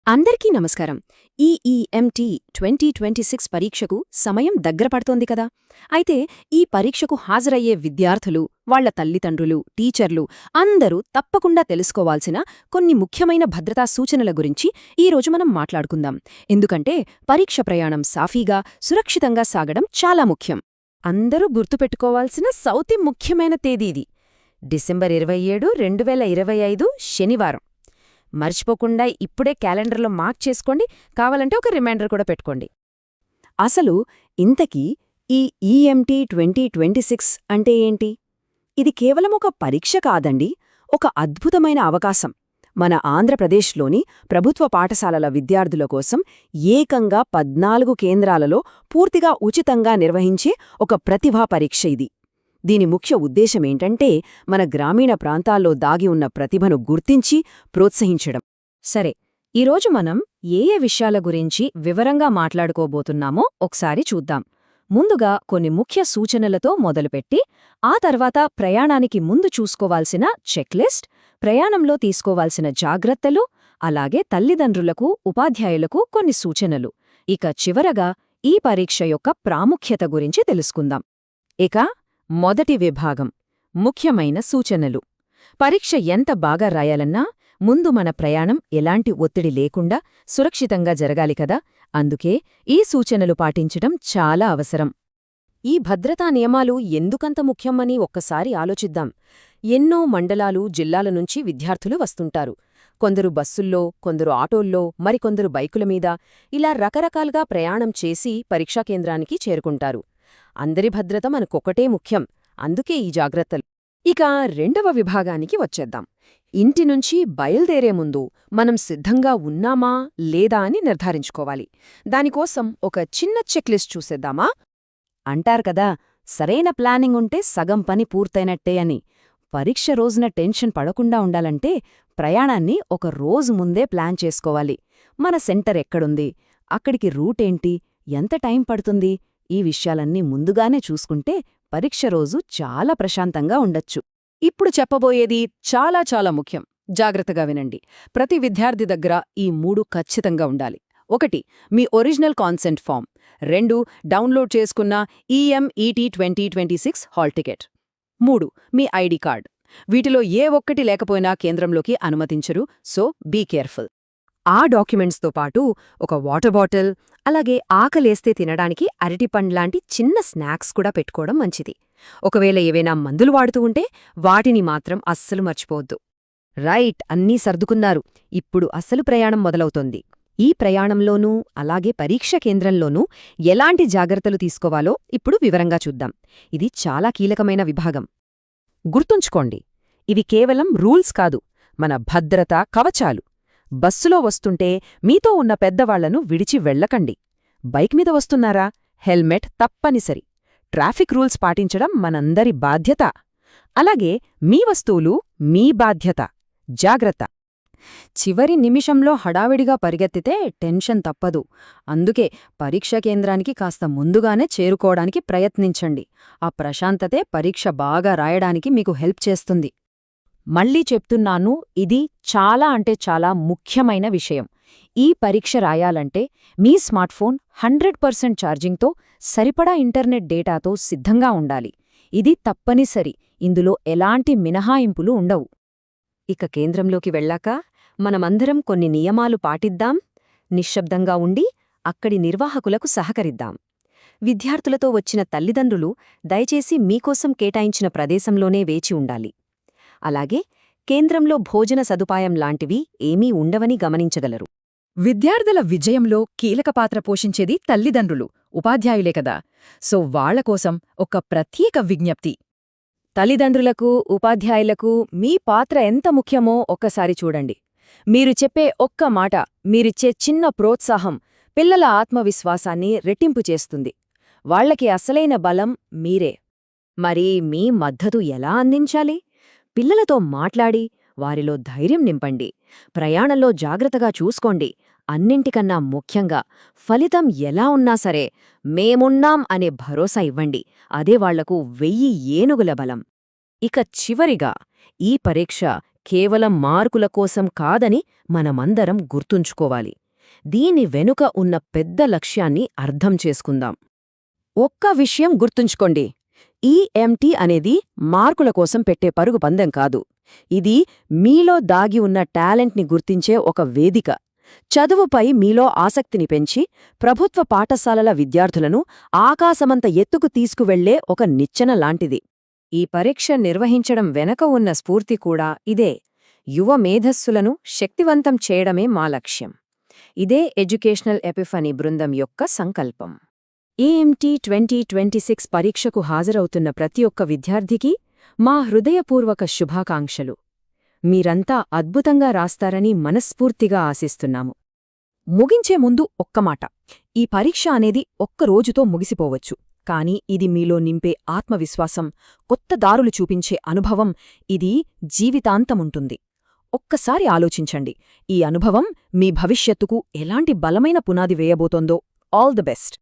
అందరికీ నమస్కారం. ఈఈఎంటీ 2026 పరీక్షకు సమయం దగ్గర పడుతోంది కదా. అయితే ఈ పరీక్షకు హాజరయ్యే విద్యార్థులు, వాళ్ల తల్లిదండ్రులు, టీచర్లు అందరూ తప్పకుండా తెలుసుకోవాల్సిన కొన్ని ముఖ్యమైన భద్రతా సూచనల గురించి ఈరోజు మనం మాట్లాడుకుందాం. ఎందుకంటే పరీక్ష ప్రయాణం సాఫీగా, సురక్షితంగా సాగడం చాలా ముఖ్యం. అందరూ గుర్తుపెట్టుకోవాల్సిన సౌతి ముఖ్యమైన తేదీ ఇది. డిసెంబర్ 27, 2025 శనివారం. మర్చిపోకుండా ఇప్పుడే క్యాలెండర్లో మార్క్ చేసుకోండి, కావాలంటే ఒక రిమైండర్ కూడా పెట్టుకోండి. అసలు ఇంతకీ ఈ ఈఎంటీ 2026 అంటే ఏంటి? ఇది కేవలం ఒక పరీక్ష కాదండి, ఒక అద్భుతమైన అవకాశం. మన ఆంధ్రప్రదేశ్లోని ప్రభుత్వ పాఠశాలల విద్యార్థుల కోసం ఏకంగా 14 కేంద్రాలలో పూర్తిగా ఉచితంగా నిర్వహించే ఒక ప్రతిభా పరీక్ష ఇది. దీని ముఖ్య ఉద్దేశమేంటంటే మన గ్రామీణ ప్రాంతాల్లో దాగి ఉన్న ప్రతిభను గుర్తించి ప్రోత్సహించడం. సరే, ఈరోజు మనం ఏ విషయాల గురించి వివరంగా మాట్లాడుకోబోతున్నామో ఒకసారి చూద్దాం. ముందుగా కొన్ని ముఖ్య సూచనలతో మొదలుపెట్టి, ఆ తర్వాత ప్రయాణానికి ముందు చూసుకోవాల్సిన చెక్లిస్ట్, ప్రయాణంలో తీసుకోవాల్సిన జాగ్రత్తలు, అలాగే తల్లిదండ్రులకు, ఉపాధ్యాయులకు కొన్ని సూచనలు. ఇక చివరగా ఈ పరీక్ష యొక్క ప్రాముఖ్యత గురించి తెలుసుకుందాం. ఇక మొదటి విభాగం, ముఖ్యమైన సూచనలు. పరీక్ష ఎంత బాగా రాయాలన్నా ముందు మన ప్రయాణం ఎలాంటి ఒత్తిడి లేకుండా సురక్షితంగా జరగాలి కదా. అందుకే ఈ సూచనలు పాటించడం చాలా అవసరం. ఈ భద్రతా నియమాలు ఎందుకంత ముఖ్యమని ఒక్కసారి ఆలోచిద్దాం. ఎన్నో మండలాలు, జిల్లాల నుంచి విద్యార్థులు వస్తుంటారు. కొందరు బస్సుల్లో, కొందరు ఆటోల్లో, మరికొందరు బైకుల మీద ఇలా రకరకాలుగా ప్రయాణం చేసి పరీక్షా కేంద్రానికి చేరుకుంటారు. అందరి భద్రత మనకొకటే ముఖ్యం, అందుకే ఈ జాగ్రత్తలు. ఇక రెండవ విభాగానికి వచ్చేద్దాం. ఇంటి నుంచి బయల్దేరే ముందు మనం సిద్ధంగా ఉన్నామా లేదా అని నిర్ధారించుకోవాలి. దానికోసం ఒక చిన్న చెక్లిస్ట్ చూసేద్దామా? అంటారు కదా, సరైన ప్లానింగ్ ఉంటే సగం పని పూర్తయినట్టే అని. పరీక్ష రోజున టెన్షన్ పడకుండా ఉండాలంటే ప్రయాణాన్ని ఒక రోజు ముందే ప్లాన్ చేసుకోవాలి. మన సెంటర్ ఎక్కడుంది, అక్కడికి రూటేంటి, ఎంత టైం పడుతుంది, ఈ విషయాలన్నీ ముందుగానే చూసుకుంటే పరీక్ష రోజు చాలా ప్రశాంతంగా ఉండొచ్చు. ఇప్పుడు చెప్పబోయేది చాలా చాలా ముఖ్యం. జాగ్రత్తగా వినండి. ప్రతి విద్యార్థి దగ్గర ఈ 3 ఖచ్చితంగా ఉండాలి. 1. మీ ఒరిజినల్ కాన్సెంట్ ఫామ్. 2. డౌన్లోడ్ చేసుకున్న ఈఎంఈటీ 2026 హాల్ టికెట్. 3. మీ ఐడి కార్డ్. వీటిలో ఏ ఒక్కటి లేకపోయినా కేంద్రంలోకి అనుమతించరు, సో బీ కేర్ఫుల్. ఆ డాక్యుమెంట్స్తో పాటు ఒక వాటర్ బాటిల్, అలాగే ఆకలేస్తే తినడానికి అరటిపండ్లాంటి చిన్న స్నాక్స్ కూడా పెట్టుకోవడం మంచిది. ఒకవేళ ఏవైనా మందులు వాడుతూ ఉంటే వాటిని మాత్రం అస్సలు మర్చిపోవద్దు. రైట్, అన్నీ సర్దుకున్నారు. ఇప్పుడు అసలు ప్రయాణం మొదలవుతోంది. ఈ ప్రయాణంలోనూ అలాగే పరీక్ష కేంద్రంలోనూ ఎలాంటి జాగ్రత్తలు తీసుకోవాలో ఇప్పుడు వివరంగా చూద్దాం. ఇది చాలా కీలకమైన విభాగం. గుర్తుంచుకోండి, ఇవి కేవలం రూల్స్ కాదు, మన భద్రతా కవచాలు. బస్సులో వస్తుంటే మీతో ఉన్న పెద్దవాళ్లను విడిచి వెళ్ళకండి. బైక్ మీద వస్తున్నారా, హెల్మెట్ తప్పనిసరి. ట్రాఫిక్ రూల్స్ పాటించడం మనందరి బాధ్యత. అలాగే మీ వస్తువులు మీ బాధ్యత. జాగ్రత్త. చివరి నిమిషంలో హడావిడిగా పరిగెత్తితే టెన్షన్ తప్పదు. అందుకే పరీక్షా కేంద్రానికి కాస్త ముందుగానే చేరుకోవడానికి ప్రయత్నించండి. ఆ ప్రశాంతతే పరీక్ష బాగా రాయడానికి మీకు హెల్ప్ చేస్తుంది. మళ్ళీ చెప్తున్నాను, ఇది చాలా అంటే చాలా ముఖ్యమైన విషయం. ఈ పరీక్ష రాయాలంటే మీ స్మార్ట్ఫోన్ 100% ఛార్జింగ్తో, సరిపడా ఇంటర్నెట్ డేటాతో సిద్ధంగా ఉండాలి. ఇది తప్పనిసరి. ఇందులో ఎలాంటి మినహాయింపులు ఉండవు. ఇక కేంద్రంలోకి వెళ్ళాక మనమందరం కొన్ని నియమాలు పాటిద్దాం. నిశ్శబ్దంగా ఉండి అక్కడి నిర్వాహకులకు సహకరిద్దాం. విద్యార్థులతో వచ్చిన తల్లిదండ్రులు దయచేసి మీకోసం కేటాయించిన ప్రదేశంలోనే వేచి ఉండాలి. అలాగే కేంద్రంలో భోజన సదుపాయం లాంటివి ఏమీ ఉండవని గమనించగలరు. విద్యార్థుల విజయంలో కీలక పాత్ర పోషించేది తల్లిదండ్రులు, ఉపాధ్యాయులే కదా. సో వాళ్లకోసం ఒక ప్రత్యేక విజ్ఞప్తి. తల్లిదండ్రులకు, ఉపాధ్యాయులకు మీ పాత్ర ఎంత ముఖ్యమో ఒక్కసారి చూడండి. మీరు చెప్పే ఒక్క మాట, మీరిచ్చే చిన్న ప్రోత్సాహం పిల్లల ఆత్మవిశ్వాసాన్ని రెట్టింపు చేస్తుంది. వాళ్లకి అసలైన బలం మీరే. మరి మీ మద్దతు ఎలా అందించాలి? పిల్లలతో మాట్లాడి వారిలో ధైర్యం నింపండి. ప్రయాణంలో జాగ్రత్తగా చూసుకోండి. అన్నింటికన్నా ముఖ్యంగా ఫలితం ఎలా ఉన్నా సరే మేమున్నాం అనే భరోసా ఇవ్వండి. అదే వాళ్లకు 1000 ఏనుగుల బలం. ఇక చివరిగా, ఈ పరీక్ష కేవలం మార్కుల కోసం కాదని మనమందరం గుర్తుంచుకోవాలి. దీని వెనుక ఉన్న పెద్ద లక్ష్యాన్ని అర్థం చేసుకుందాం. ఒక్క విషయం గుర్తుంచుకోండి, ఈఎంటీ అనేది మార్కుల కోసం పెట్టే పరుగు పందెం కాదు. ఇది మీలో దాగి ఉన్న టాలెంట్ని గుర్తించే ఒక వేదిక. చదువుపై మీలో ఆసక్తిని పెంచి ప్రభుత్వ పాఠశాలల విద్యార్థులను ఆకాశమంత ఎత్తుకు తీసుకువెళ్లే ఒక నిచ్చెన లాంటిది. ఈ పరీక్ష నిర్వహించడం వెనక ఉన్న స్ఫూర్తి కూడా ఇదే. యువ మేధస్సులను శక్తివంతం చేయడమే మా లక్ష్యం. ఇదే ఎడ్యుకేషనల్ ఎపిఫనీ బృందం యొక్క సంకల్పం. ఈఎంటీ 2026 పరీక్షకు హాజరవుతున్న ప్రతి ఒక్క విద్యార్థికి మా హృదయపూర్వక శుభాకాంక్షలు. మీరంతా అద్భుతంగా రాస్తారని మనస్ఫూర్తిగా ఆశిస్తున్నాము. ముగించే ముందు ఒక్క మాట. ఈ పరీక్ష అనేది ఒక్క రోజుతో ముగిసిపోవచ్చు, కానీ ఇది మీలో నింపే ఆత్మవిశ్వాసం, కొత్త దారులు చూపించే అనుభవం, ఇది జీవితాంతముంటుంది. ఒక్కసారి ఆలోచించండి, ఈ అనుభవం మీ భవిష్యత్తుకు ఎలాంటి బలమైన పునాది వేయబోతోందో. All the best.